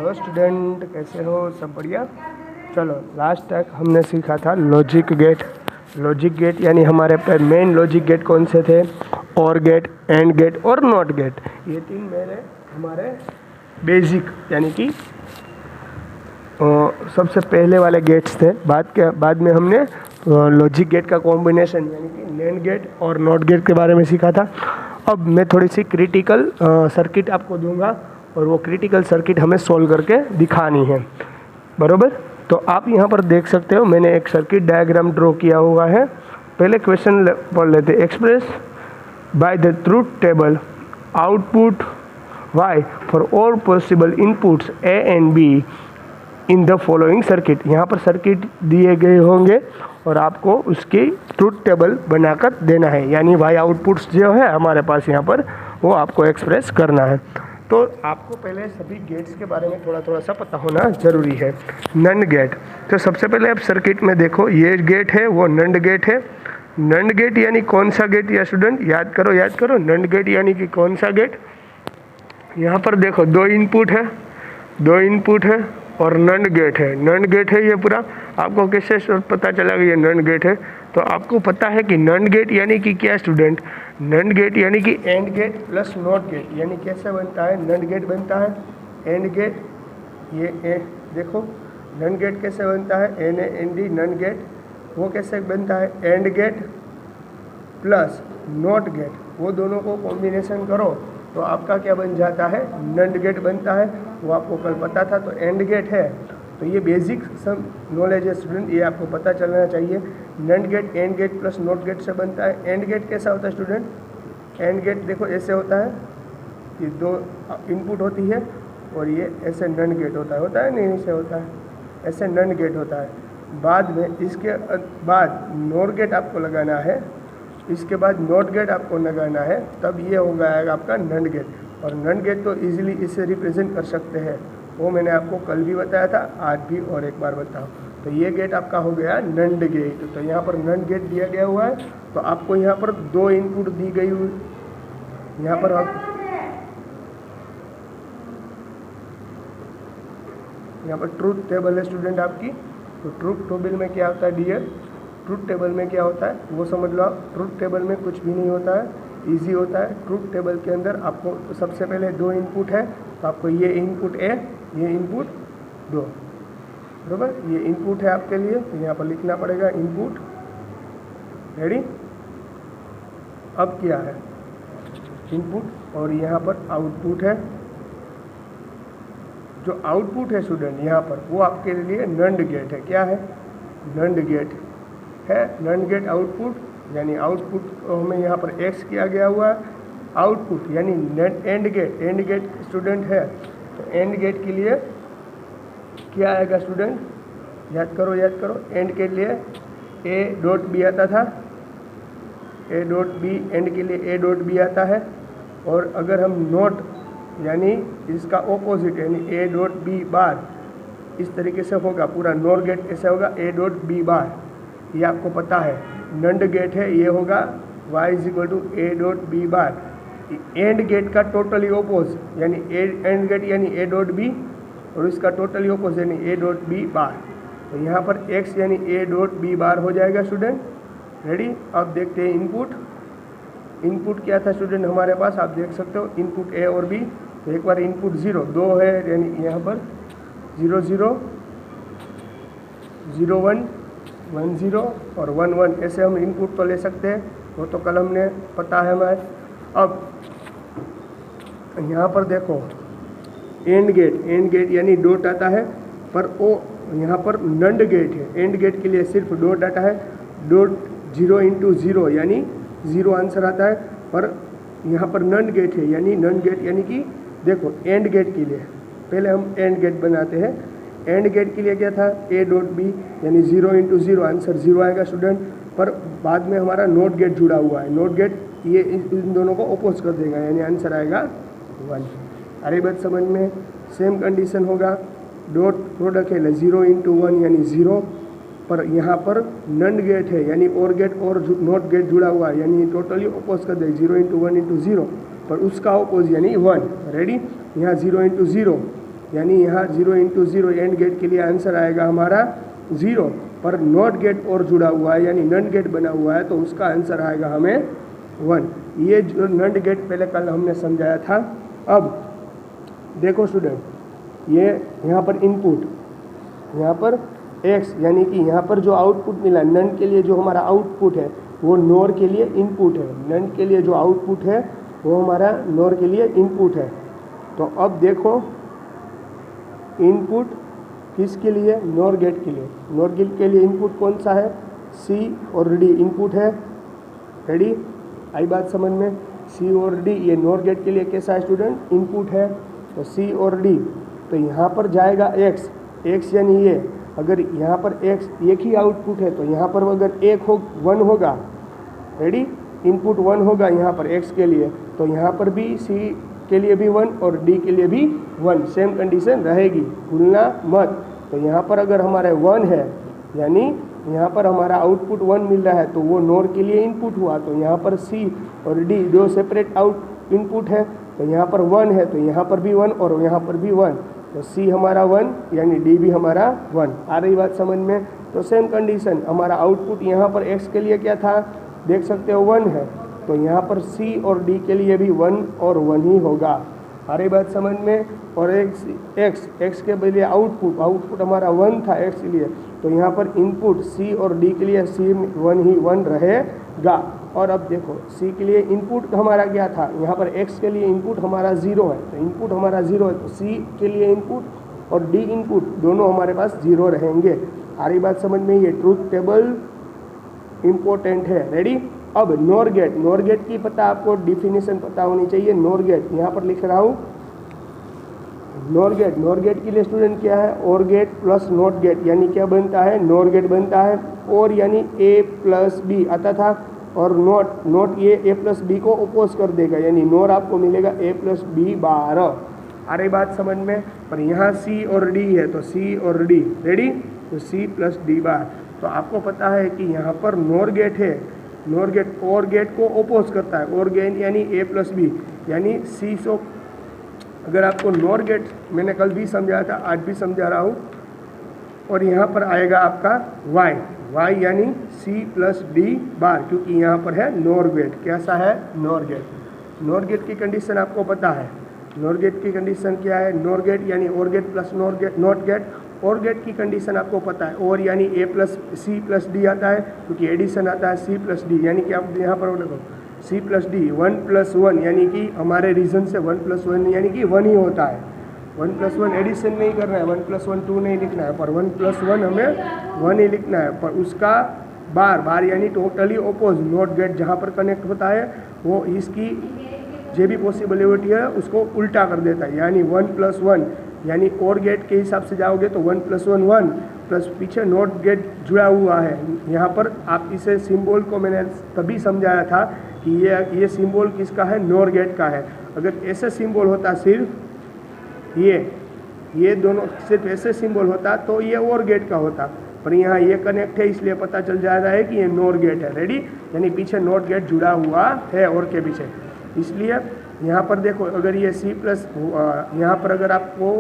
Hello student, कैसे हो? सब बढ़िया। चलो, लास्ट तक हमने सीखा था लॉजिक गेट। लॉजिक गेट यानी हमारे पे मेन लॉजिक गेट कौन से थे? और गेट, एंड गेट और नॉट गेट। ये तीन मेरे हमारे बेसिक यानी कि सबसे पहले वाले गेट्स थे। बाद में हमने लॉजिक गेट का कॉम्बिनेशन यानी कि नैंड गेट और नॉट गेट के बारे में सीखा था। अब मैं थोड़ी सी क्रिटिकल सर्किट आपको दूंगा और वो क्रिटिकल सर्किट हमें सॉल्व करके दिखानी है, बरोबर। तो आप यहाँ पर देख सकते हो, मैंने एक सर्किट डायग्राम ड्रॉ किया हुआ है। पहले क्वेश्चन पढ़ लेते। Express by the truth table output y for all possible inputs a and b in the following circuit. यहाँ पर सर्किट दिए गए होंगे और आपको उसकी ट्रूथ टेबल बनाकर देना है, यानी y आउटपुट्स जो है हमारे पास यहाँ पर वो आपको एक्सप्रेस करना है। तो आपको पहले सभी गेट्स के बारे में थोड़ा सा पता होना जरूरी है। नंड गेट, तो सबसे पहले आप सर्किट में देखो, ये गेट है वो नंड गेट है। नंड गेट यानी कौन सा गेट? या स्टूडेंट याद करो, नंड गेट यानी कि कौन सा गेट? यहाँ पर देखो दो इनपुट है और नंड गेट है। नंड गेट है ये पूरा। आपको कैसे पता चला कि ये नंड गेट है? तो आपको पता है कि नंड गेट यानी कि क्या स्टूडेंट? नंड गेट यानी कि and gate plus NOT gate. यानी कैसे बनता है? नंड गेट बनता है एंड गेट, ये देखो नंड गेट कैसे बनता है? NAND NAND gate. वो कैसे बनता है? AND gate plus NOT gate, वो दोनों को कॉम्बिनेशन करो तो आपका क्या बन जाता है? नंड गेट बनता है। वो आपको कल पता था। तो एंड गेट है, तो ये बेसिक सम नॉलेज है स्टूडेंट, ये आपको पता चलना चाहिए। NAND gate AND gate plus NOT gate से बनता है। एंड गेट कैसा होता है स्टूडेंट? एंड गेट देखो ऐसे होता है, ये दो इनपुट होती है और ये ऐसे नंड गेट होता है नहीं, ऐसे होता है, ऐसे नंड गेट होता है। बाद में इसके बाद नॉट गेट आपको लगाना है, इसके बाद नॉट गेट आपको लगाना है, तब ये हो जाएगा आपका नंड गेट। और नंड गेट तो इजीली इससे रिप्रेजेंट कर सकते हैं, वो मैंने आपको कल भी बताया था, आज भी और एक बार बताओ। तो ये गेट आपका हो गया नंड गेट। तो यहाँ पर नंड गेट दिया गया हुआ है, तो आपको यहाँ पर दो इनपुट दी गई हुई, यहाँ पर आप यहाँ पर ट्रूथ टेबल है स्टूडेंट आपकी। तो ट्रूथ टेबल में क्या होता है डियर? ट्रूथ टेबल में क्या होता है वो समझ लो आप। ट्रूथ टेबल में कुछ भी नहीं होता है, इजी होता है। ट्रूथ टेबल के अंदर आपको सबसे पहले दो इनपुट है, तो आपको ये इनपुट ए, ये इनपुट दो, बराबर। ये इनपुट है आपके लिए, तो यहाँ पर लिखना पड़ेगा इनपुट। रेडी? अब क्या है? इनपुट और यहाँ पर आउटपुट है। जो आउटपुट है स्टूडेंट यहाँ पर, वो आपके लिए नंड गेट है। क्या है? नंड गेट है। नंड गेट आउटपुट, यानी आउटपुट को हमें यहाँ पर एक्स किया गया हुआ है। आउटपुट यानी AND gate, AND gate student है। तो एंड गेट के लिए क्या आएगा स्टूडेंट? याद करो। एंड के लिए ए डॉट बी आता था, ए डॉट बी, एंड के लिए ए डॉट बी आता है। और अगर हम नोट यानी इसका ऑपोजिट यानी ए डॉट बी बार, इस तरीके से होगा पूरा। नॉट गेट ऐसे होगा ए डॉट बी बार, ये आपको पता है। नंड गेट है, ये होगा y = A dot B bar. AND gate का टोटली ओपोज यानी एंड गेट यानी ए डॉट बी, और इसका टोटली ओपोज यानी ए डॉट बी बार। तो यहाँ पर x यानी ए डॉट बी बार हो जाएगा स्टूडेंट। रेडी? अब देखते हैं इनपुट। इनपुट क्या था स्टूडेंट हमारे पास? आप देख सकते हो इनपुट ए और बी। तो एक बार इनपुट 0 2 है, यानी यहाँ पर 0 0 0 1 1 0 और 1 1, ऐसे हम इनपुट तो ले सकते हैं, वो तो कल हमने पता है हमें। अब यहाँ पर देखो एंड गेट यानी डॉट आता है, पर वो यहाँ पर नंड गेट है। एंड गेट के लिए सिर्फ डॉट आता है। डॉट 0 × 0 यानी 0 आंसर आता है। पर यहाँ पर नंड गेट है, यानी नंड गेट यानी कि देखो एंड गेट के लिए पहले हम एंड गेट बनाते हैं। एंड गेट के लिए क्या था? ए डॉट बी यानी 0 × 0 आंसर 0 आएगा स्टूडेंट। पर बाद में हमारा नॉट गेट जुड़ा हुआ है। नॉट गेट ये इन दोनों को अपोज कर देगा, यानी आंसर आएगा 1। अरे बात समझ में? सेम कंडीशन होगा। डॉट प्रोडक्ट है 0 × 1 यानी 0, पर यहाँ पर नंड गेट है यानी और गेट और नॉट गेट जुड़ा हुआ है, यानी टोटली अपोज कर दे 0 × 1 × 0, पर उसका अपोज यानी 1। रेडी? यहाँ 0 × 0 यानी यहाँ 0 इंटू 0 एंड गेट के लिए आंसर आएगा हमारा 0, पर नॉट गेट और जुड़ा हुआ है यानी नंड गेट बना हुआ है तो उसका आंसर आएगा हमें 1। ये जो नंड गेट पहले कल हमने समझाया था। अब देखो स्टूडेंट, ये यहाँ पर इनपुट, यहाँ पर x यानी कि यहाँ पर जो आउटपुट मिला नंड के लिए, जो हमारा आउटपुट है वो नोर के लिए इनपुट है, नंड के लिए जो आउटपुट है वो हमारा नोर के लिए इनपुट है। तो अब देखो इनपुट किसके लिए, नोर गेट के लिए, नोर गेट के लिए इनपुट कौन सा है, C और D इनपुट है। रेडी, आई बात समझ में, C और D ये नोर गेट के लिए कैसा है स्टूडेंट, इनपुट है। तो C और D, तो यहाँ पर जाएगा x यानी ये, अगर यहाँ पर x एक ही आउटपुट है तो यहाँ पर अगर 1 होगा, रेडी, इनपुट 1 होगा यहाँ पर x के लिए, तो यहाँ पर भी C के लिए भी 1 और D के लिए भी 1, सेम कंडीशन रहेगी, भूलना मत। तो यहाँ पर अगर हमारा 1 है यानी यहाँ पर हमारा आउटपुट 1 मिल रहा है तो वो नोर के लिए इनपुट हुआ। तो यहाँ पर C और D दो सेपरेट आउट इनपुट है, तो यहाँ पर 1 है तो यहाँ पर भी 1 और यहाँ पर भी 1, तो C हमारा 1 यानी D भी हमारा 1। आ रही बात समझ में। तो सेम कंडीशन, हमारा आउटपुट यहाँ पर X के लिए क्या था, देख सकते हो 1 है, तो यहाँ पर C और D के लिए भी 1 और 1 ही होगा। आ रही बात समझ में। और x के लिए आउटपुट हमारा 1 था x के लिए, तो यहाँ पर इनपुट C और D के लिए C 1 ही 1 रहेगा। और अब देखो C के लिए इनपुट हमारा क्या था, यहाँ पर x के लिए इनपुट हमारा 0 है, तो इनपुट हमारा 0 है तो C के लिए इनपुट और D इनपुट दोनों हमारे पास 0 रहेंगे। आ रही बात समझ में, ये ट्रूथ टेबल इम्पोर्टेंट है। रेडी, अब नोर गेट की पता आपको डिफिनेशन पता होनी चाहिए। नोर गेट यहाँ पर लिख रहा हूँ, नोर गेट के लिए स्टूडेंट क्या है, और गेट प्लस नॉट गेट यानी क्या बनता है, नोर गेट बनता है। और यानी A प्लस बी आता था, और नॉट ये A प्लस बी को अपोज कर देगा, यानी नोर आपको मिलेगा A प्लस बी बार। आ रही बात समझ में। पर यहाँ C और D है तो C और D, रेडी, तो C प्लस D बार। तो आपको पता है कि यहाँ पर नोर गेट है, नोर गेट और गेट को अपोज करता है, और गेट यानी A प्लस बी यानी C। सो अगर आपको नोर गेट मैंने कल भी समझाया था, आज भी समझा रहा हूँ, और यहाँ पर आएगा आपका y यानी C प्लस D बार, क्योंकि यहाँ पर है नोर गेट। कैसा है, नोर गेट की कंडीशन आपको पता है। नोर गेट की कंडीशन क्या है, नोर गेट यानी और गेट प्लस नॉट गेट। और गेट की कंडीशन आपको पता है, और यानी A plus C plus D आता है, क्योंकि एडिशन आता है C प्लस D, यानी कि आप यहाँ पर देखो C प्लस D 1 प्लस 1 यानी कि हमारे रीजन से 1 प्लस 1 यानी कि 1 ही होता है। 1 प्लस 1 एडिशन नहीं करना है, 1 प्लस 1 2 नहीं लिखना है, पर 1 प्लस 1 हमें 1 ही लिखना है। पर उसका बार यानी टोटली ओपोज, नॉट गेट जहाँ पर कनेक्ट होता है वो इसकी जो भी पॉसिबिलिटी है उसको उल्टा कर देता है, यानी 1 प्लस 1 यानी और गेट के हिसाब से जाओगे तो 1 प्लस 1 1 प्लस पीछे नॉट गेट जुड़ा हुआ है। यहाँ पर आप इसे सिंबल को मैंने तभी समझाया था कि ये सिंबल किसका है, नॉर गेट का है। अगर ऐसे सिंबल होता, सिर्फ ये दोनों सिर्फ ऐसे सिंबल होता तो ये और गेट का होता, पर यहाँ ये कनेक्ट है इसलिए पता चल जा रहा है कि ये नॉर गेट है। रेडी, यानी पीछे नॉट गेट जुड़ा हुआ है और के पीछे, इसलिए यहाँ पर देखो अगर ये C प्लस, यहाँ पर अगर आपको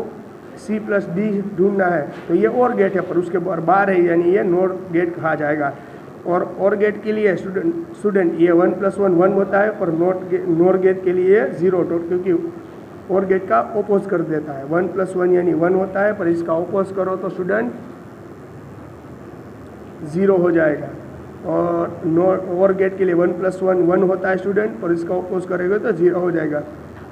C प्लस D ढूंढना है तो ये और गेट है, पर उसके बाहर है यानी ये नॉर गेट कहा जाएगा। और गेट के लिए स्टूडेंट ये 1 प्लस 1 1 होता है, पर नॉर गेट के लिए 0, क्योंकि और गेट का ओपोज कर देता है। 1 प्लस 1 यानी 1 होता है, पर इसका ओपोज करो तो स्टूडेंट 0 हो जाएगा। और गेट के लिए 1 प्लस 1 1 होता है स्टूडेंट, पर इसका ओपोज करोगे तो 0 हो जाएगा।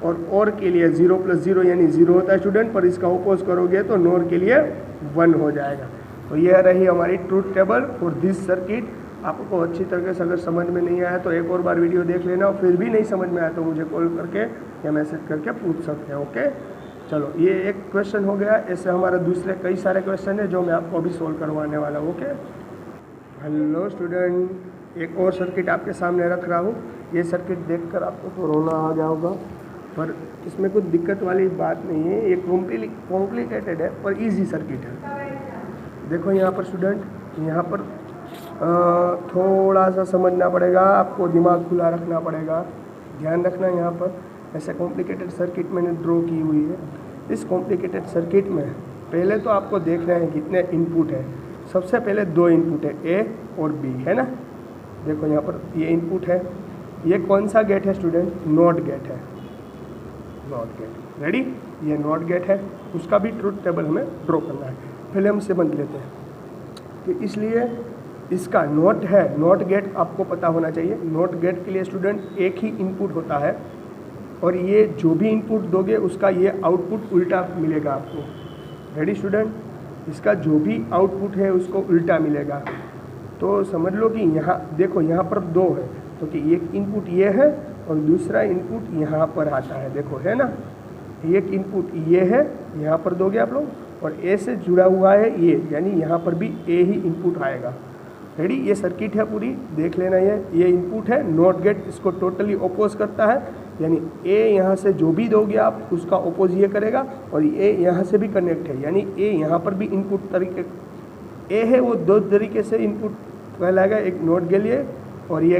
और के लिए 0 प्लस 0 यानी 0 होता है स्टूडेंट, पर इसका ओपोज करोगे तो नॉर के लिए 1 हो जाएगा। तो यह रही हमारी truth table for this circuit. आपको अच्छी तरह से अगर समझ में नहीं आया तो एक और बार वीडियो देख लेना, और फिर भी नहीं समझ में आया तो मुझे कॉल करके या मैसेज करके पूछ सकते हैं। ओके, चलो ये एक क्वेश्चन हो गया, ऐसे हमारा दूसरे कई सारे क्वेश्चन है जो मैं आपको अभी सोल्व करवाने वाला हूँ। ओके, हेलो स्टूडेंट, एक और सर्किट आपके सामने रख रहा हूँ। ये सर्किट देखकर आपको तो रोना आ गया होगा, पर इसमें कुछ दिक्कत वाली बात नहीं है। ये कॉम्प्लिकेटेड है पर इजी सर्किट है। देखो यहाँ पर स्टूडेंट, यहाँ पर थोड़ा सा समझना पड़ेगा आपको, दिमाग खुला रखना पड़ेगा, ध्यान रखना। यहाँ पर ऐसे कॉम्प्लिकेटेड सर्किट मैंने ड्रॉ की हुई है। इस कॉम्प्लिकेटेड सर्किट में पहले तो आपको देखना है कितने इनपुट है। सबसे पहले 2 इनपुट है, ए और बी, है ना। देखो यहाँ पर ये इनपुट है, ये कौन सा गेट है स्टूडेंट? नॉट गेट है, नॉट गेट। रेडी, ये नॉट गेट है, उसका भी ट्रुथ टेबल हमें ड्रॉ करना है। पहले हम समझ लेते हैं कि इसलिए इसका नॉट है, नॉट गेट आपको पता होना चाहिए। नॉट गेट के लिए स्टूडेंट एक ही इनपुट होता है और ये जो भी इनपुट दोगे उसका ये आउटपुट उल्टा मिलेगा आपको। रेडी स्टूडेंट, इसका जो भी आउटपुट है उसको उल्टा मिलेगा। तो समझ लो कि यहाँ देखो, यहाँ पर 2 है, तो कि एक इनपुट ये है और दूसरा इनपुट यहाँ पर आता है। देखो है ना, एक इनपुट ये है, यहाँ पर दोगे आप लोग, और ए से जुड़ा हुआ है ये, यानी यहाँ पर भी ए ही इनपुट आएगा। रेडी, ये सर्किट है पूरी, देख लेना। ये इनपुट है, नॉट गेट इसको टोटली ओपोज करता है, यानी ए यहाँ से जो भी दोगे आप उसका ओपोज ये करेगा, और ए यहाँ से भी कनेक्ट है, यानी ए यहाँ पर भी इनपुट तरीके ए है वो 2 तरीके से इनपुट कहलाएगा, एक नॉट के लिए और ये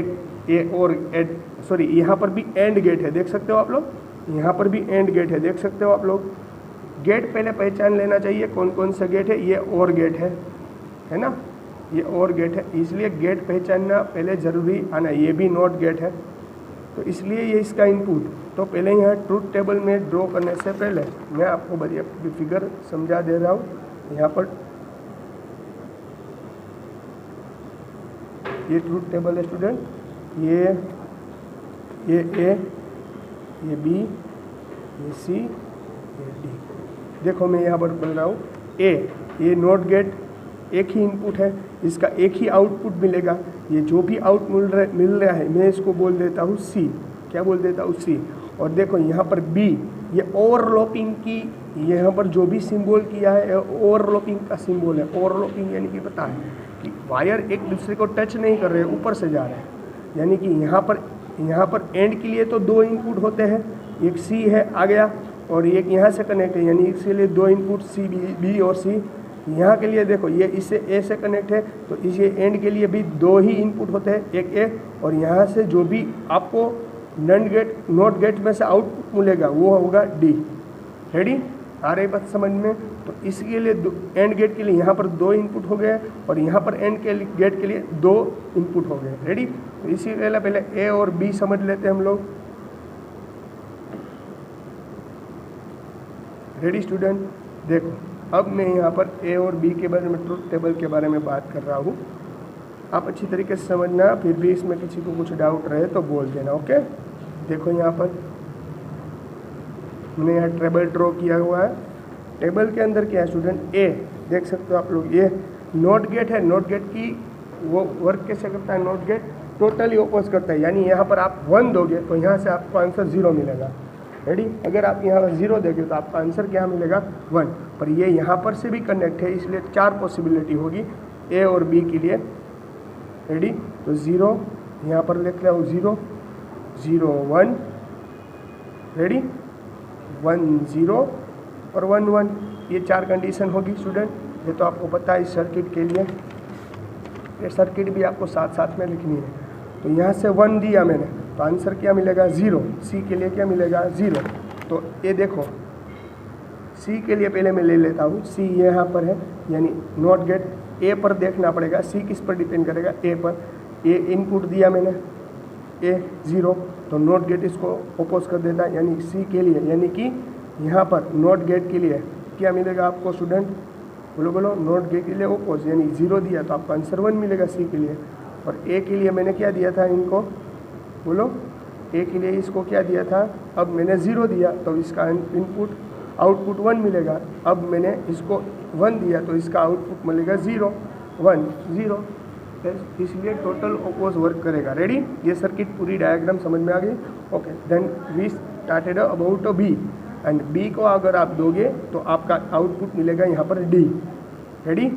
ए और एड, सॉरी यहाँ पर भी एंड गेट है, देख सकते हो आप लोग, यहाँ पर भी एंड गेट है, देख सकते हो आप लोग। गेट पहले पहचान लेना चाहिए कौन कौन सा गेट है। ये और गेट है ना, ये और गेट है, इसलिए गेट पहचानना पहले ज़रूरी आना। ये भी नॉट गेट है, तो इसलिए ये इसका इनपुट। तो पहले यहाँ ट्रुथ टेबल में ड्रॉ करने से पहले मैं आपको बढ़िया फिगर समझा दे रहा हूँ। यहाँ पर ये ट्रुथ टेबल है स्टूडेंट, ये ए, ये बी, ये सी, ये डी। देखो मैं यहाँ पर बोल रहा हूँ ए, ये नॉट गेट एक ही इनपुट है, इसका एक ही आउटपुट मिलेगा। ये जो भी आउट मिल रहा है मैं इसको बोल देता हूँ सी। क्या बोल देता हूँ? सी। और देखो यहाँ पर बी, ये ओवरलैपिंग की, यहाँ पर जो भी सिंबल किया है ओवरलैपिंग का सिंबल है। ओवरलैपिंग यानी कि पता है कि वायर एक दूसरे को टच नहीं कर रहे, ऊपर से जा रहे हैं, यानी कि यहाँ पर एंड के लिए तो 2 इनपुट होते हैं, एक सी है आ गया और एक यहाँ से कनेक्ट है, यानी इसके लिए 2 इनपुट सी, बी और सी। यहाँ के लिए देखो ये इससे ए से कनेक्ट है, तो इसे एंड के लिए भी 2 ही इनपुट होते हैं, एक ए, और यहाँ से जो भी आपको नॉट गेट में से आउटपुट मिलेगा वो होगा डी। रेडी, आ रही बात समझ में? तो इसके लिए एंड गेट के लिए यहाँ पर 2 इनपुट हो गए और यहाँ पर एंड के गेट के लिए 2 इनपुट हो गए। रेडी, तो इसी पहले ए और बी समझ लेते हैं हम लोग। रेडी स्टूडेंट, देखो अब मैं यहाँ पर ए और बी के बारे में, ट्रुथ टेबल के बारे में बात कर रहा हूँ। आप अच्छी तरीके से समझना, फिर भी इसमें किसी को कुछ डाउट रहे तो बोल देना, ओके। देखो यहाँ पर मैंने यहाँ टेबल ड्रॉ किया हुआ है। टेबल के अंदर क्या है स्टूडेंट? ए, देख सकते हो आप लोग, ये नॉट गेट है। नॉट गेट की वो वर्क कैसे करता है? नॉट गेट टोटली ओपोज करता है, यानी यहाँ पर आप 1 दोगे तो यहाँ से आपको आंसर 0 मिलेगा। रेडी, अगर आप यहाँ पर 0 दोगे तो आपका आंसर क्या मिलेगा? 1। पर ये यहाँ पर से भी कनेक्ट है, इसलिए 4 पॉसिबिलिटी होगी ए और बी के लिए। रेडी, तो 0 यहाँ पर लिख रहा हूँ, 0 0 1। रेडी, 1 0 और 1 1, ये 4 कंडीशन होगी स्टूडेंट। ये तो आपको पता है इस सर्किट के लिए। ये सर्किट भी आपको साथ साथ में लिखनी है। तो यहाँ से 1 दिया मैंने, तो आंसर क्या मिलेगा? 0। सी के लिए क्या मिलेगा? 0। तो ये देखो सी के लिए पहले मैं ले लेता हूँ, सी यहाँ पर है, यानी नॉट गेट। ए पर देखना पड़ेगा, सी किस पर डिपेंड करेगा? ए पर। ए इनपुट दिया मैंने, ए 0, तो नॉट गेट इसको ओपोज कर देता है, यानी सी के लिए, यानी कि यहाँ पर नॉट गेट के लिए क्या मिलेगा आपको स्टूडेंट? बोलो बोलो, नॉट गेट के लिए ओपोज, यानी 0 दिया तो आपको आंसर 1 मिलेगा सी के लिए। और ए के लिए मैंने क्या दिया था इनको? बोलो, ए के लिए इसको क्या दिया था? अब मैंने 0 दिया तो इसका इनपुट आउटपुट 1 मिलेगा। अब मैंने इसको 1 दिया तो इसका आउटपुट मिलेगा 0 1 0, इसलिए टोटल ओपोज वर्क करेगा। रेडी, ये सर्किट पूरी डायग्राम समझ में आ गई? Okay, then we started about B, AND B को अगर आप दोगे तो आपका आउटपुट मिलेगा यहाँ पर डी। रेडी,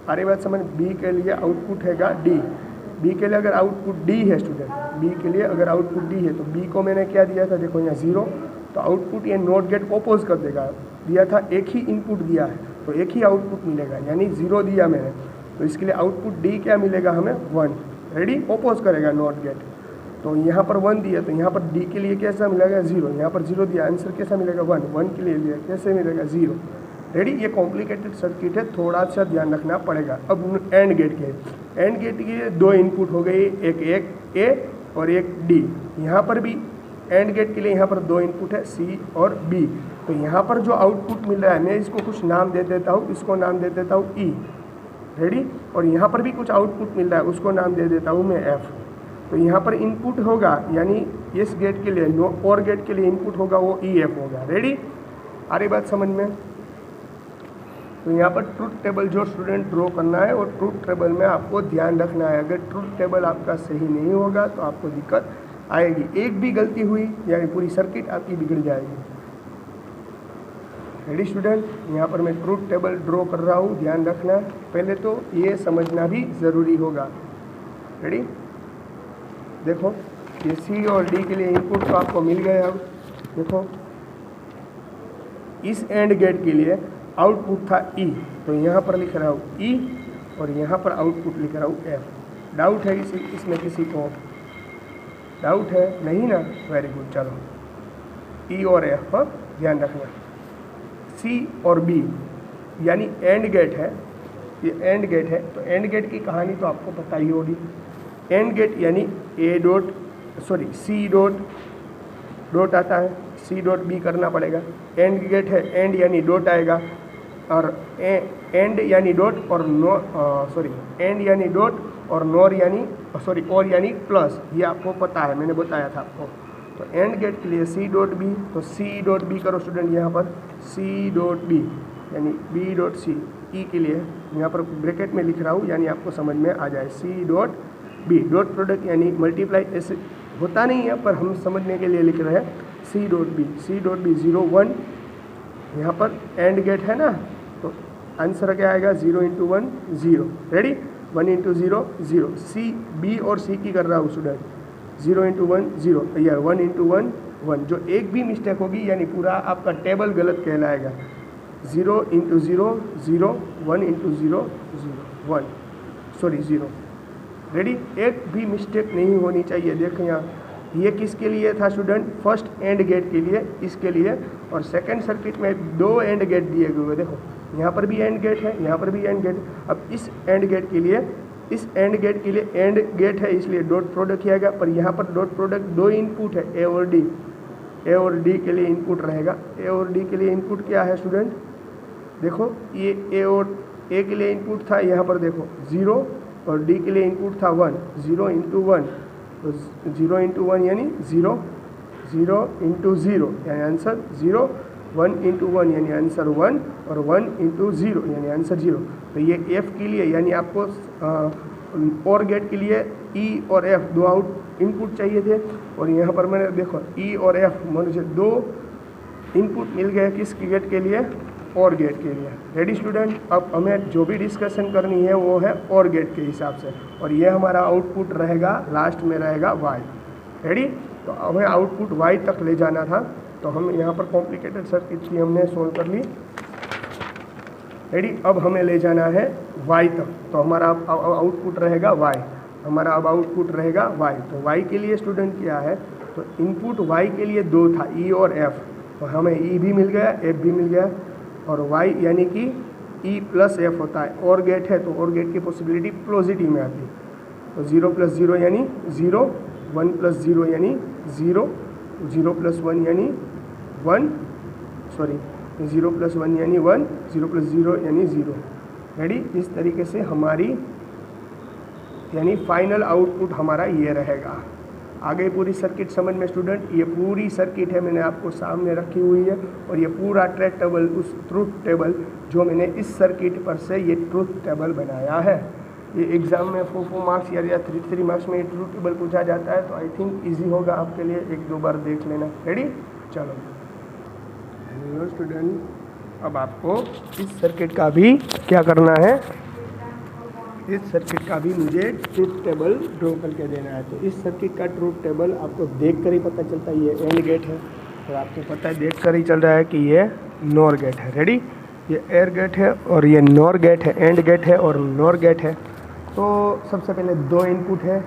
अरे बात समझ, बी के लिए आउटपुट हैगा डी। बी के लिए अगर आउटपुट डी है स्टूडेंट, बी के लिए अगर आउटपुट डी है तो बी को मैंने क्या दिया था? देखो यहाँ 0, तो आउटपुट ये नॉट गेट ओपोज कर देगा। दिया था एक ही इनपुट दिया है तो एक ही आउटपुट मिलेगा, यानी 0 दिया मैंने, तो इसके लिए आउटपुट डी क्या मिलेगा हमें? 1। रेडी, ओपोज करेगा नॉट गेट। तो यहाँ पर 1 दिया, तो यहाँ पर डी के लिए कैसा मिलेगा 0, यहाँ पर 0 दिया, आंसर कैसा मिलेगा 1, 1 के लिए दिया कैसे मिलेगा 0। रेडी, ये कॉम्प्लिकेटेड सर्किट है, थोड़ा सा ध्यान रखना पड़ेगा। अब एंड गेट के, एंड गेट के 2 इनपुट हो गए, एक ए और एक डी। यहाँ पर भी एंड गेट के लिए यहाँ पर 2 इनपुट है सी और बी। तो यहाँ पर जो आउटपुट मिल रहा है, मैं इसको कुछ नाम दे देता हूँ, इसको नाम दे देता हूँ ई। रेडी, और यहाँ पर भी कुछ आउटपुट मिल रहा है, उसको नाम दे देता हूँ मैं एफ। तो यहाँ पर इनपुट होगा, यानी इस गेट के लिए और गेट के लिए इनपुट होगा वो ई एफ होगा। रेडी, आ रही बात समझ में? तो यहाँ पर ट्रूथ टेबल जो स्टूडेंट ड्रॉ करना है, और ट्रूथ टेबल में आपको ध्यान रखना है, अगर ट्रूथ टेबल आपका सही नहीं होगा तो आपको दिक्कत आएगी। एक भी गलती हुई यानी पूरी सर्किट आपकी बिगड़ जाएगी। रेडी स्टूडेंट, यहाँ पर मैं ट्रूथ टेबल ड्रॉ कर रहा हूँ, ध्यान रखना। पहले तो ये समझना भी ज़रूरी होगा। रेडी, देखो ये सी और डी के लिए इनपुट तो आपको मिल गया। अब देखो इस एंड गेट के लिए आउटपुट था ई, तो यहाँ पर लिख रहा हूँ ई और यहाँ पर आउटपुट लिख रहा हूँ एफ। डाउट है इसमें किसी को? डाउट है नहीं ना? वेरी गुड, चलो ई और एफ पर ध्यान रखना। सी और बी यानी एंड गेट है, ये एंड गेट है, तो एंड गेट की कहानी तो आपको पता ही होगी। एंड गेट यानी सी डॉट आता है, सी डॉट बी करना पड़ेगा। एंड गेट है, एंड यानी डॉट आएगा, और एंड यानी डॉट और एंड यानी डॉट और नॉर यानी और यानी प्लस, ये आपको पता है, मैंने बताया था आपको। तो एंड गेट के लिए सी डॉट बी, तो सी डॉट बी करो स्टूडेंट, यहाँ पर सी डॉट बी यानी बी डॉट सी। ई के लिए यहाँ पर ब्रैकेट में लिख रहा हूँ, यानी आपको समझ में आ जाए। C dot B, dot product यानी मल्टीप्लाई, ऐसे होता नहीं है पर हम समझने के लिए लिख रहे हैं। सी डॉट बी 0 1, यहाँ पर एंड गेट है ना, तो आंसर क्या आएगा 0 × 1 0। रेडी, 1 × 0 0। सी बी और सी की कर रहा हूँ स्टूडेंट, 0 × 1 0, या 1 × 1 1। जो एक भी मिस्टेक होगी यानी पूरा आपका टेबल गलत कहलाएगा। 0 × 0 0, 1 × 0 0 1, 0। रेडी, एक भी मिस्टेक नहीं होनी चाहिए। देखें यहाँ, ये किसके लिए था स्टूडेंट? फर्स्ट एंड गेट के लिए, इसके लिए। और सेकंड सर्किट में 2 एंड गेट दिए हुए, देखो यहाँ पर भी एंड गेट है, यहाँ पर भी एंड गेट। अब इस एंड गेट के लिए, इस एंड गेट के लिए एंड गेट है, इसलिए डॉट प्रोडक्ट किया गया। पर यहाँ पर डॉट प्रोडक्ट 2 इनपुट है, ए और डी। ए और डी के लिए इनपुट रहेगा। ए और डी के लिए इनपुट क्या है स्टूडेंट? देखो ये ए और ए के लिए इनपुट था, यहाँ पर देखो 0, और डी के लिए इनपुट था 1। 0 × 1, तो 0 × 1 यानी 0, 0 × 0 यानी आंसर 0, 1 × 1 यानी आंसर 1, और 1 × 0 यानी आंसर 0। तो ये एफ के लिए यानी आपको और गेट के लिए ई और एफ 2 आउट इनपुट चाहिए थे, और यहाँ पर मैंने देखो ई और एफ मुझे 2 इनपुट मिल गए किस गेट के लिए? और गेट के लिए। रेडी स्टूडेंट, अब हमें जो भी डिस्कशन करनी है वो है और गेट के हिसाब से, और ये हमारा आउटपुट रहेगा, लास्ट में रहेगा वाई। रेडी, तो हमें आउटपुट वाई तक ले जाना था, तो हम यहाँ पर कॉम्प्लिकेटेड सर्किट की हमने सोल्व कर ली। रेडी, अब हमें ले जाना है वाई तक, तो हमारा आउटपुट रहेगा वाई, हमारा अब आउटपुट रहेगा वाई। तो वाई के लिए स्टूडेंट क्या है? तो इनपुट वाई के लिए 2 था, ई और एफ, तो हमें ई भी मिल गया, एफ भी मिल गया, और y यानी कि e + f होता है। और गेट है तो और गेट की पॉसिबिलिटी पॉजिटिव में आती है। तो 0 + 0 यानी 0, 1 + 0 यानी 0, 0 + 1 यानी 1, 0 + 1 यानी 1, 0 + 0 यानी 0। रेडी, इस तरीके से हमारी यानी फाइनल आउटपुट हमारा ये रहेगा। आगे पूरी सर्किट समझ में स्टूडेंट? ये पूरी सर्किट है, मैंने आपको सामने रखी हुई है, और ये पूरा ट्रैक टेबल, उस ट्रूथ टेबल जो मैंने इस सर्किट पर से ये ट्रूथ टेबल बनाया है। ये एग्ज़ाम में 4 मार्क्स या 3 मार्क्स में ये ट्रूथ टेबल पूछा जाता है, तो आई थिंक ईजी होगा आपके लिए, 1-2 बार देख लेना। रेडी, चलो हेलो स्टूडेंट, अब आपको इस सर्किट का भी क्या करना है? इस सर्किट का भी मुझे ट्रूथ टेबल ड्रॉ करके देना है। तो इस सर्किट का ट्रूथ टेबल आपको देख कर ही पता चलता है ये एंड गेट है, और आपको पता है देख कर ही चल रहा है कि ये नॉर गेट है। रेडी, ये एयर गेट है और ये नॉर गेट है, एंड गेट है और नॉर गेट है। तो सबसे पहले 2 इनपुट है,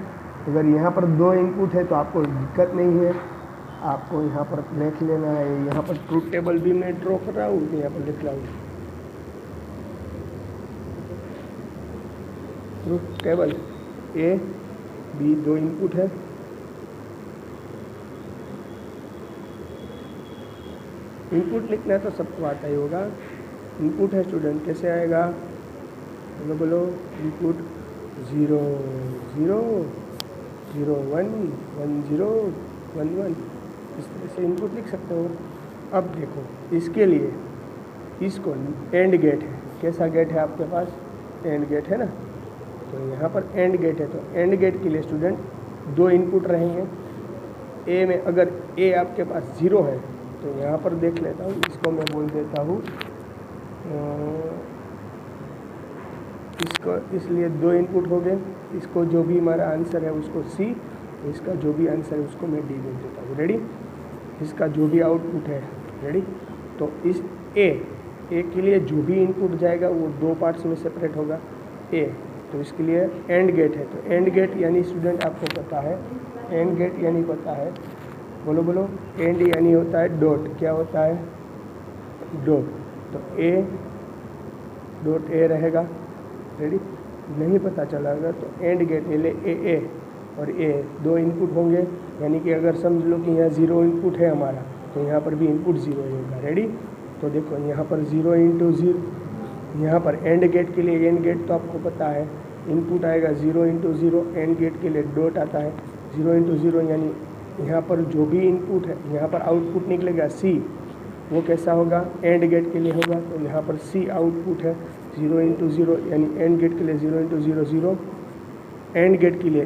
अगर यहाँ पर 2 इनपुट है तो आपको दिक्कत नहीं है, आपको यहाँ पर लिख लेना है। यहाँ पर ट्रूथ टेबल भी मैं ड्रॉ कर रहा हूँ, यहाँ पर लिख रहा हूँ truth table A B, 2 input है। इनपुट लिखना तो सबको आता ही होगा। इनपुट है स्टूडेंट, कैसे आएगा? बोलो बोलो। इनपुट 0 0 0 1 1 0 1 1, इस तरह से इनपुट लिख सकते हो। अब देखो इसके लिए इसको एंड गेट है। कैसा गेट है आपके पास? एंड गेट है ना। तो यहाँ पर एंड गेट है, तो एंड गेट के लिए स्टूडेंट 2 इनपुट रहेंगे। ए में अगर ए आपके पास 0 है तो यहाँ पर देख लेता हूँ, इसको मैं बोल देता हूँ इसको, इसलिए 2 इनपुट हो गए। इसको जो भी हमारा आंसर है उसको सी, इसका जो भी आंसर है उसको मैं डी बोल देता हूँ। रेडी? इसका जो भी आउटपुट है, रेडी? तो इस ए के लिए जो भी इनपुट जाएगा वो 2 पार्ट्स में सेपरेट होगा ए। तो इसके लिए एंड गेट है। तो एंड गेट यानी स्टूडेंट आपको पता है, एंड गेट यानी पता है, बोलो बोलो। एंड यानी होता है डॉट। क्या होता है? डॉट। तो ए डॉट ए रहेगा। रेडी? नहीं पता चलागा तो एंड गेट ले ए और ए 2 इनपुट होंगे, यानी कि अगर समझ लो कि यहाँ 0 इनपुट है हमारा तो यहाँ पर भी इनपुट 0 ही होगा। रेडी? तो देखो यहाँ पर 0 × 0, यहाँ पर एंड गेट के लिए, एंड गेट तो आपको पता है, इनपुट आएगा 0 × 0, एंड गेट के लिए डॉट आता है 0 × 0, यानी यहाँ पर जो भी इनपुट है, यहाँ पर आउटपुट निकलेगा सी, वो कैसा होगा? एंड गेट के लिए होगा। तो यहाँ पर सी आउटपुट है 0 × 0, यानी एंड गेट के लिए 0 × 0 0। एंड गेट के लिए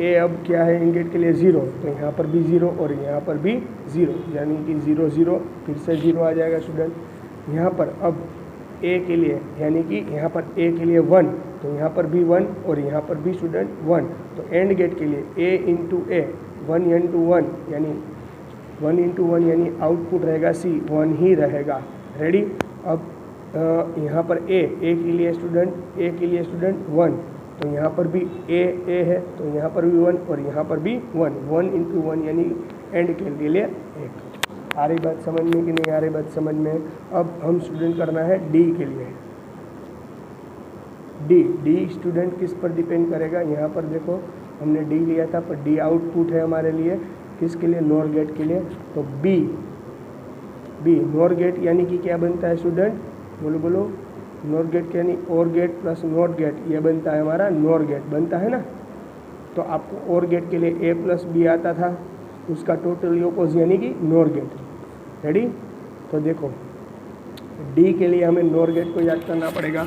ए अब क्या है? एंड गेट के लिए 0, तो यहाँ पर भी 0 और यहाँ पर भी 0, यानी कि 0 0 फिर से 0 आ जाएगा स्टूडेंट। यहाँ पर अब ए के लिए, यानी कि यहाँ पर ए के लिए 1, तो यहाँ पर भी 1 और यहाँ पर भी स्टूडेंट 1। तो एंड गेट के लिए ए × ए 1 × 1, यानी 1 × 1 यानी आउटपुट रहेगा सी, 1 ही रहेगा। रेडी? अब यहाँ पर ए के लिए स्टूडेंट 1, तो यहाँ पर भी ए है, तो यहाँ पर भी 1 और यहाँ पर भी 1 × 1 यानी एंड के लिए 1। आ रही बात समझ में कि नहीं आ रही बात समझ में? अब हम स्टूडेंट करना है डी के लिए। डी स्टूडेंट किस पर डिपेंड करेगा? यहाँ पर देखो हमने डी लिया था, पर डी आउटपुट है हमारे लिए, किसके लिए? नॉर गेट के लिए। तो बी नॉर गेट यानी कि क्या बनता है स्टूडेंट? बोलो बोलो। नॉर गेट यानी और गेट प्लस नॉट गेट, ये बनता है हमारा नॉर गेट, बनता है ना। तो आपको और गेट के लिए ए प्लस बी आता था, उसका टोटल ऑपोजिट यानी कि नॉर गेट। रेडी? तो देखो डी के लिए हमें नॉर गेट को याद करना पड़ेगा।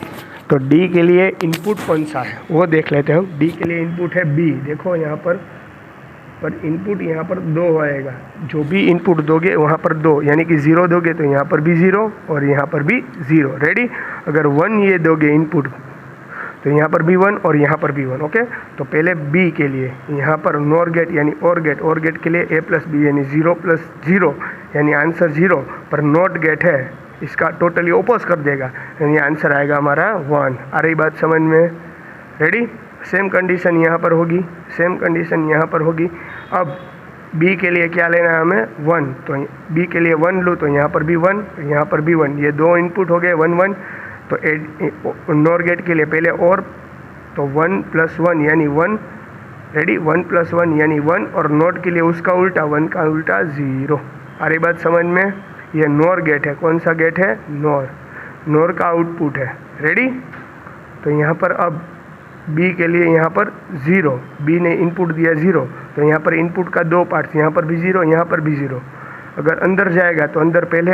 तो डी के लिए इनपुट कौन सा है वो देख लेते हैं। डी के लिए इनपुट है बी। देखो यहाँ पर इनपुट यहाँ पर 2 आएगा, जो भी इनपुट दोगे वहाँ पर 2, यानी कि 0 दोगे तो यहाँ पर भी 0 और यहाँ पर भी 0। रेडी? अगर 1 ये दोगे इनपुट तो यहाँ पर भी 1 और यहाँ पर भी 1। ओके? तो पहले बी के लिए यहाँ पर नॉर गेट यानी और गेट के लिए ए प्लस बी यानी 0 + 0 यानी आंसर 0, पर नॉट गेट है, इसका टोटली ओपोज कर देगा, यानी आंसर आएगा हमारा 1। आ रही बात समझ में? रेडी? सेम कंडीशन यहाँ पर होगी, सेम कंडीशन यहाँ पर होगी। अब बी के लिए क्या लेना है हमें? 1। तो बी के लिए 1 लूँ तो यहाँ पर भी 1, यहाँ पर भी 1, ये 2 इनपुट हो गए 1 1। तो नॉर गेट के लिए पहले और, तो 1 + 1 यानी 1। रेडी? 1 + 1 यानी 1, और नॉट के लिए उसका उल्टा, 1 का उल्टा 0। आ रही बात समझ में? ये नॉर गेट है। कौन सा गेट है? नॉर का आउटपुट है। रेडी? तो यहाँ पर अब बी के लिए यहाँ पर 0, बी ने इनपुट दिया 0, तो यहाँ पर इनपुट का 2 पार्ट्स, यहाँ पर भी 0, यहाँ पर भी 0। अगर अंदर जाएगा तो अंदर पहले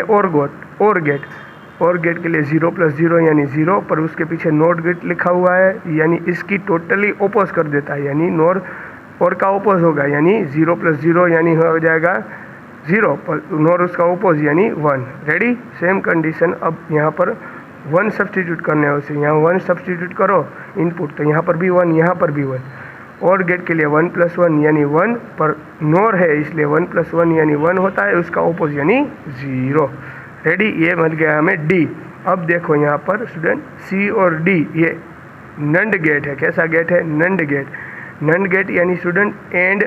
और गेट के लिए 0 + 0 यानी 0, पर उसके पीछे नॉट गेट लिखा हुआ है, यानी इसकी टोटली ओपोज कर देता है, यानी नॉर और का ओपोज होगा, यानी 0 + 0 यानी हो जाएगा 0, पर नॉर उसका ओपोज यानी 1। रेडी? Same condition. अब यहाँ पर 1 सब्सटीट्यूट करने है उसे, यहाँ 1 सब्सटीट्यूट करो इनपुट, तो यहाँ पर भी 1, यहाँ पर भी 1। और गेट के लिए 1 + 1 यानी 1, पर नॉर है इसलिए 1 + 1 यानी 1 होता है, उसका ओपोज यानी 0। रेडी? ये मिल गया हमें डी। अब देखो यहाँ पर स्टूडेंट सी और डी ये नंड गेट है। कैसा गेट है? NAND gate. नन गेट यानी student AND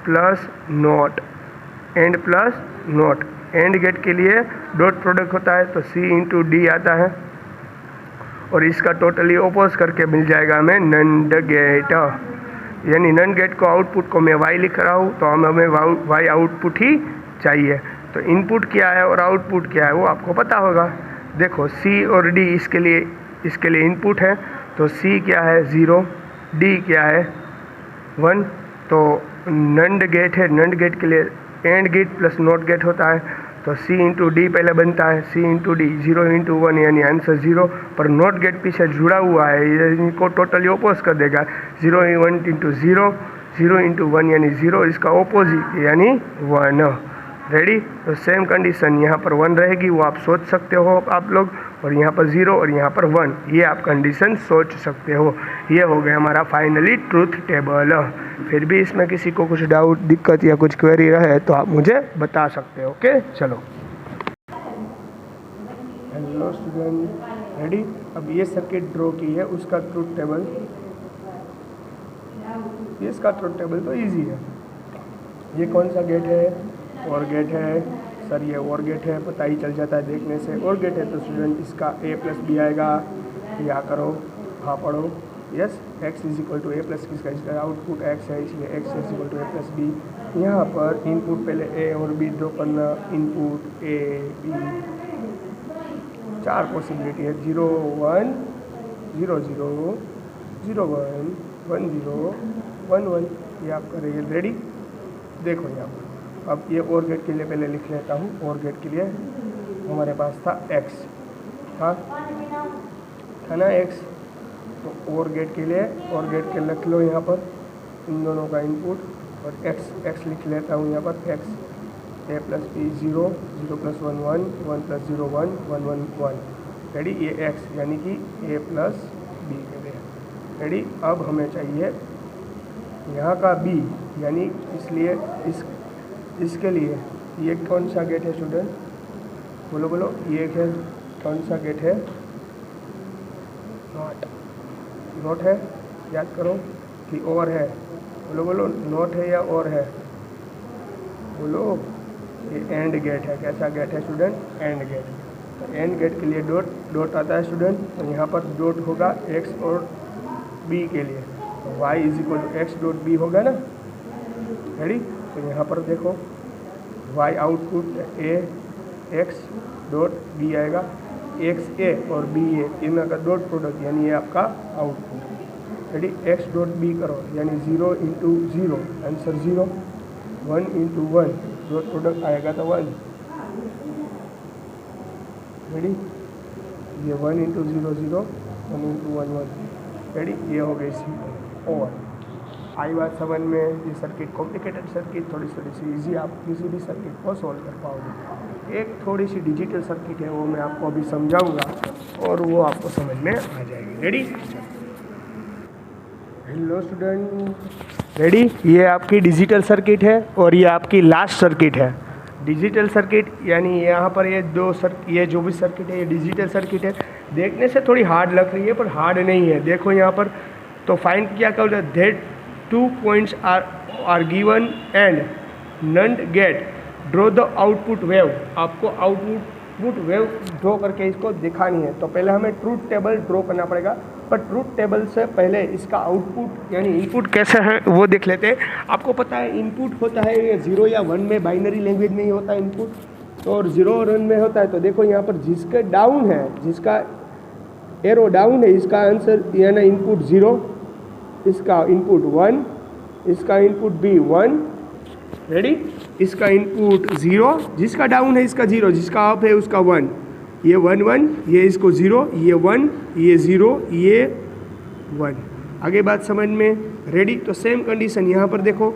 plus NOT, AND plus NOT. AND gate के लिए डॉट प्रोडक्ट होता है तो C इंटू डी आता है, और इसका टोटली ओपोज करके मिल जाएगा हमें नंड गेट। यानी नन गेट को आउटपुट को मैं y लिख रहा हूँ, तो हमें y आउटपुट ही चाहिए। तो इनपुट क्या है और आउटपुट क्या है वो आपको पता होगा। देखो C और D इसके लिए इनपुट है, तो C क्या है 0, D क्या है 1। तो नंड गेट है, नंड गेट के लिए and gate plus NOT gate होता है, तो C इंटू डी पहले बनता है, C इंटू डी 0 इंटू 1 यानी आंसर 0। पर नॉट गेट पीछे जुड़ा हुआ है, ये इनको टोटली ओपोज कर देगा। 0 1 इंटू 0, 0 इंटू 1 यानी 0, इसका ओपोजिट यानी 1। रेडी। तो सेम कंडीशन यहाँ पर 1 रहेगी, वो आप सोच सकते हो आप लोग, और यहाँ पर 0 और यहाँ पर 1, ये आप कंडीशन सोच सकते हो। ये हो गया हमारा फाइनली ट्रूथ टेबल। फिर भी इसमें किसी को कुछ डाउट, दिक्कत या कुछ क्वेरी रहे तो आप मुझे बता सकते हो। ओके, चलो। Hello student, ready. अब ये सर्किट ड्रॉ की है, उसका ट्रूथ टेबल, ये इसका ट्रूथ टेबल तो इजी है। ये कौन सा गेट है? और गेट है सर, ये और गेट है, पता ही चल जाता है देखने से। और गेट है तो स्टूडेंट इसका a प्लस बी आएगा। या करो, हाँ पढ़ो। Yes, x is equal to A plus किसका, इसका आउटपुट x है, इसलिए x is equal to A plus B. यहाँ पर इनपुट पहले a और b ड्रॉ करना। इनपुट a b, 4 पॉसिबिलिटी है, 0 1 0 0 0 1 1 0 1 1। ये आप करेंगे। रेडी। देखो यहाँ पर अब ये और गेट के लिए पहले लिख लेता हूँ। और गेट के लिए हमारे पास था x, था ना x। तो और गेट के लिए और गेट के लिख लो यहाँ पर इन दोनों का इनपुट, और x लिख लेता हूँ यहाँ पर x, a plus B 0 0 plus 1 1 1 plus 0 1 1 1 1। Ready. ये x यानी कि a प्लस बी के लिए। रेडी। अब हमें चाहिए यहाँ का b, यानी इसलिए इसके लिए ये कौन सा गेट है स्टूडेंट? बोलो बोलो, ये है कौन सा गेट है? नॉट है, याद करो कि और है। बोलो बोलो, नॉट है या और है? बोलो। ये एंड गेट है। कैसा गेट है स्टूडेंट? And gate. तो एंड गेट के लिए डॉट आता है स्टूडेंट, तो यहाँ पर डॉट होगा x और b के लिए, तो y is equal to x dot B होगा ना। रेडी। तो यहाँ पर देखो y output a x dot b आएगा, x a और b a इनका का डॉट प्रोडक्ट, यानी ये आपका output. Ready. x dot b करो, यानी 0 into 0 answer 0, 1 into 1 dot product आएगा तो 1। रेडी। ये 1 इंटू 0 0 1 इंटू 1 1। रेडी। ये हो गई सी। और आई बात समझ में? ये सर्किट कॉम्प्लिकेटेड सर्किट, थोड़ी सी इजी, आप किसी भी सर्किट को सॉल्व कर पाओगे। एक थोड़ी सी डिजिटल सर्किट है, वो मैं आपको अभी समझाऊंगा और वो आपको समझ में आ जाएगी। रेडी। Hello student, ready. ये आपकी डिजिटल सर्किट है और ये आपकी लास्ट सर्किट है। डिजिटल सर्किट यानी यहाँ पर ये जो भी सर्किट है ये डिजिटल सर्किट है। देखने से थोड़ी हार्ड लग रही है पर हार्ड नहीं है। देखो यहाँ पर तो फाइंड क्या कर that 2 points are given and NAND gate draw the output wave. आपको आउटपुट वेव ड्रॉ करके इसको दिखानी है, तो पहले हमें ट्रूथ टेबल ड्रॉ करना पड़ेगा। पर ट्रूथ टेबल से पहले इसका आउटपुट यानी इनपुट कैसा है वो देख लेते हैं। आपको पता है इनपुट होता है ये 0 या 1 में, बाइनरी लैंग्वेज में ही होता है इनपुट, तो और 0 और 1 में होता है। तो देखो यहाँ पर जिसका डाउन है, जिसका एरो डाउन है, इसका आंसर यानी इनपुट 0, इसका इनपुट 1, इसका इनपुट भी 1। रेडी। इसका इनपुट 0, जिसका डाउन है इसका 0, जिसका अप है उसका 1। ये 1 1, ये इसको 0, ये 1, ये 0, ये 1। आगे बात समझ में? रेडी। तो सेम कंडीशन यहाँ पर देखो,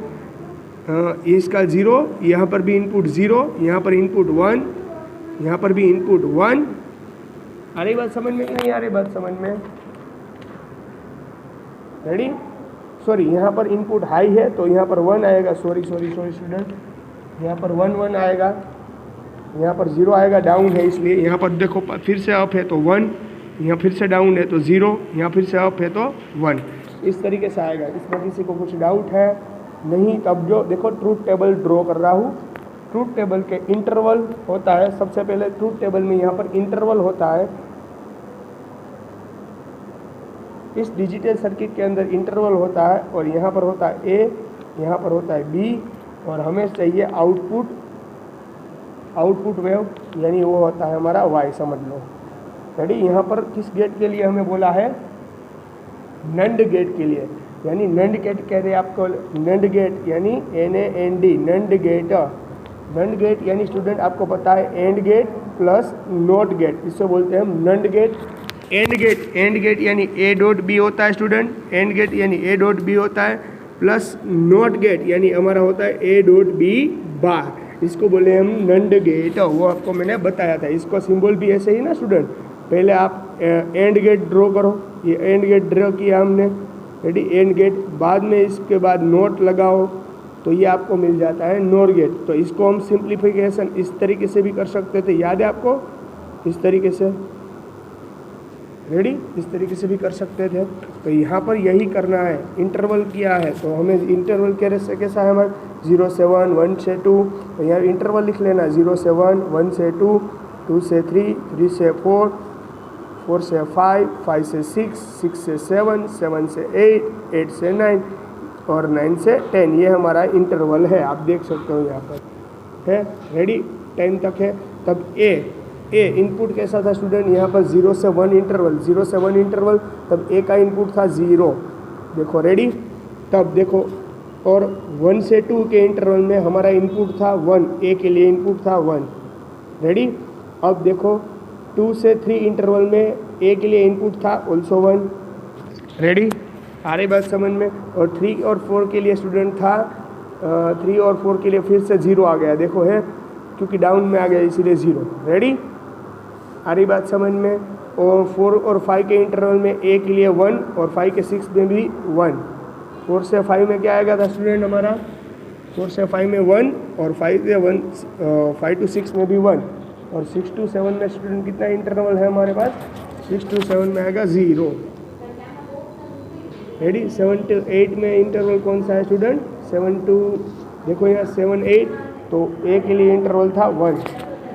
ये इसका 0, यहाँ पर भी इनपुट 0, यहाँ पर इनपुट 1, यहाँ पर भी इनपुट 1। आ रही बात समझ में कि नहीं आ रही बात समझ में? रेडी। सॉरी, यहाँ पर इनपुट हाई है तो यहाँ पर 1 आएगा। सॉरी स्टूडेंट, यहाँ पर 1 1 आएगा, यहाँ पर 0 आएगा, डाउन है इसलिए। यहाँ पर देखो फिर से अप है तो 1, यहाँ फिर से डाउन है तो 0, यहाँ फिर से अप है तो 1। इस तरीके से आएगा। इसमें किसी को कुछ डाउट है नहीं? तब जो देखो ट्रूथ टेबल ड्रॉ कर रहा हूँ। ट्रूथ टेबल के इंटरवल होता है, सबसे पहले ट्रूथ टेबल में यहाँ पर इंटरवल होता है। इस डिजिटल सर्किट के अंदर इंटरवल होता है और यहाँ पर होता है ए, यहाँ पर होता है बी, और हमें चाहिए आउटपुट वेव, यानी वो होता है हमारा वाई, समझ लो। रेडी? यहाँ पर किस गेट के लिए हमें बोला है? नंड गेट के लिए, यानी नंड गेट कह रहे हैं आपको। नंड गेट यानी NAND, नंड गेट। नंड गेट यानी स्टूडेंट आपको पता है AND gate plus NOT gate, इससे बोलते हैं हम नंड गेट। एंड गेट यानी A डॉट B होता है स्टूडेंट, एंड गेट यानी A डॉट B होता है, प्लस नॉट गेट यानी हमारा होता है A डॉट B बार, इसको बोले हम नंड गेट। वो आपको मैंने बताया था। इसको सिंबल भी ऐसे ही ना स्टूडेंट, पहले आप एंड गेट ड्रॉ करो, ये एंड गेट ड्रॉ किया हमने, रेडी? एंड गेट, बाद में इसके बाद नोट लगाओ तो ये आपको मिल जाता है नॉर गेट। तो इसको हम सिंप्लीफिकेशन इस तरीके से भी कर सकते थे, याद है आपको? इस तरीके से, रेडी? इस तरीके से भी कर सकते थे। तो यहाँ पर यही करना है, इंटरवल किया है तो हमें इंटरवल कैसा है हमारा 0 से 1, 1 से 2, तो यहाँ इंटरवल लिख लेना 0 से 1, 1 से 2, 2 से 3, 3 से 4, 4 से 5, 5 से 6, 6 से 7, 7 से 8, 8 से 9 और 9 से 10। ये हमारा इंटरवल है, आप देख सकते हो यहाँ पर है। रेडी? 10 तक है। तब ए इनपुट कैसा था स्टूडेंट? यहाँ पर 0 से 1 इंटरवल, 0 से 1 इंटरवल, तब ए का इनपुट था 0। देखो, रेडी? तब देखो, और 1 से 2 के इंटरवल में हमारा इनपुट था 1, ए के लिए इनपुट था 1। रेडी? अब देखो 2 से 3 इंटरवल में ए के लिए इनपुट था ऑल्सो 1। रेडी? आ रही बात समझ में? और 3 और 4 के लिए स्टूडेंट था 3 और 4 के लिए फिर से 0 आ गया, देखो है, क्योंकि डाउन में आ गया इसीलिए 0। रेडी? आ रही बात समझ में? और 4 और 5 के इंटरवल में ए के लिए 1 और 5 के 6 में भी 1। 4 से 5 में क्या आएगा था स्टूडेंट हमारा? 4 से 5 में 1 और 5 से 1, 5 to 6 में भी 1, और 6 to 7 में स्टूडेंट कितना इंटरवल है हमारे पास? 6 to 7 में आएगा 0। रेडी? 7 to 8 में इंटरवल कौन सा है स्टूडेंट? 7 to, देखो यहाँ 7, 8, तो ए के लिए इंटरवल था 1।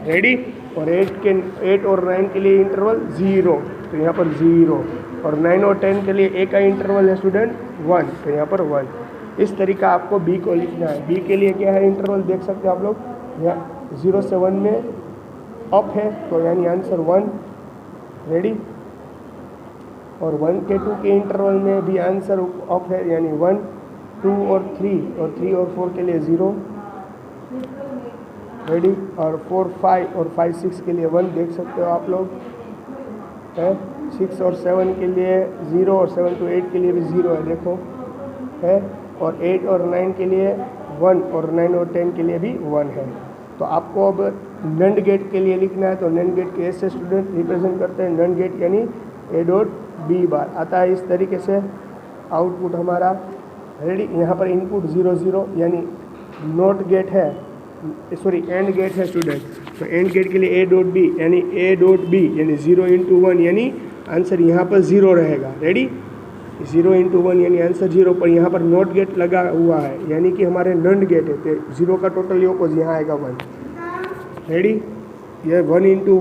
रेडी? और 8 और 9 के लिए इंटरवल 0, तो यहाँ पर 0, और 9 और 10 के लिए ए का इंटरवल है स्टूडेंट 1, तो यहाँ पर 1। इस तरीका आपको बी को लिखना है। बी के लिए क्या है इंटरवल, देख सकते हो आप लोग, यहाँ 0 से 1 में अप है, तो यानी आंसर 1। रेडी? और 1 के 2 के इंटरवल में भी आंसर अप है, यानी 1, 2 और 3 और 4 के लिए 0। रेडी? और 4, 5 और 5, 6 के लिए 1, देख सकते हो आप लोग है। 6 और 7 के लिए 0, और 7 to 8 के लिए भी 0 है, देखो है। और 8 और 9 के लिए 1, और 9 और 10 के लिए भी 1 है। तो आपको अब नंड गेट के लिए लिखना है, तो नंड गेट के ऐसे स्टूडेंट रिप्रेजेंट करते हैं। नंड गेट यानी ए डॉट बी बार आता है इस तरीके से आउटपुट हमारा। रेडी? यहाँ पर इनपुट 0, 0 यानी नॉट गेट है, सॉरी एंड गेट है स्टूडेंट। तो एंड गेट के लिए ए डॉट बी यानी ए डॉट बी यानी 0 into 1, यानी आंसर यहाँ पर 0 रहेगा। रेडी? 0 into 1 यानी आंसर 0, पर यहाँ पर नॉट गेट लगा हुआ है, यानी कि हमारे नंड गेट है, तो 0 का टोटल योग यहाँ आएगा 1। रेडी? यह 1 into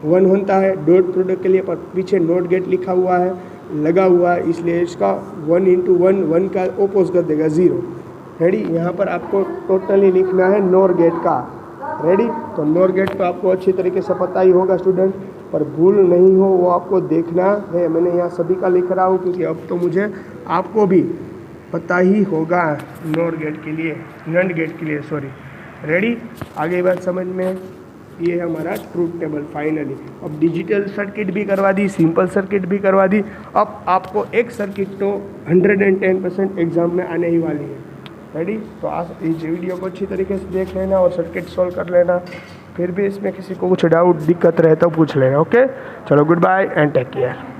1 होता है डॉट प्रोडक्ट के लिए, पर पीछे नॉट गेट लिखा हुआ है, लगा हुआ है, इसलिए इसका 1 into 1 का ओपोज कर देगा 0। रेडी? यहाँ पर आपको टोटली लिखना है नॉर गेट का। रेडी? तो नॉर गेट तो आपको अच्छी तरीके से पता ही होगा स्टूडेंट, पर भूल नहीं हो वो आपको देखना है। मैंने यहाँ सभी का लिख रहा हूँ क्योंकि अब तो मुझे आपको भी पता ही होगा नॉर गेट के लिए, नंड गेट के लिए, सॉरी। रेडी? आगे बात समझ में? ये है हमारा ट्रूथ टेबल फाइनली। अब डिजिटल सर्किट भी करवा दी, सिंपल सर्किट भी करवा दी। अब आपको एक सर्किट तो 110% एग्जाम में आने ही वाली है। रेडी? तो आज इस वीडियो को अच्छी तरीके से देख लेना और सर्किट सॉल्व कर लेना। फिर भी इसमें किसी को कुछ डाउट दिक्कत रहे तो पूछ लेना। ओके, चलो, good bye and take care.